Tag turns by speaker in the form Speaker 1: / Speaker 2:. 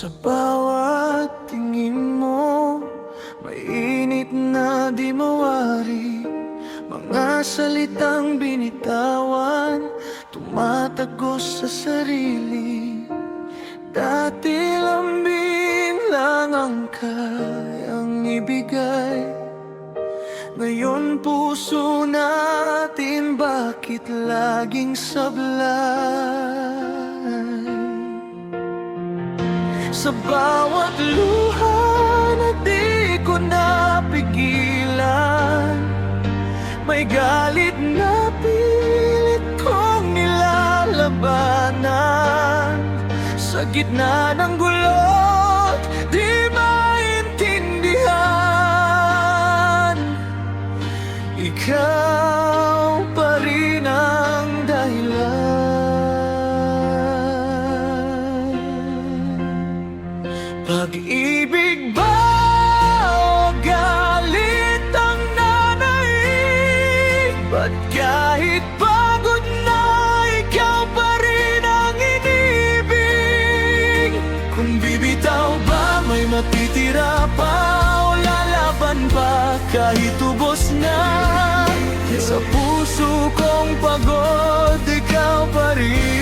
Speaker 1: Sa bawat tingin mo, mainit na di mawari. Mga salitang binitawan, tumatagos sa sarili. Dati lambing lang ang kayang ibigay, ngayon puso natin bakit laging sablay? Sa bawat luha na di ko napigilan, may galit na pilit kong nilalabanan. Sa gitna ng gulo, di maintindihan, ikaw pa rin ang dahilan. Pag-ibig ba o galit ang nanaig? Ba't kahit pagod na, ikaw pa rin ang inibig? Kung bibitaw ba, may matitira pa o lalaban pa kahit ubos na? Sa puso kong pagod, ikaw pa rin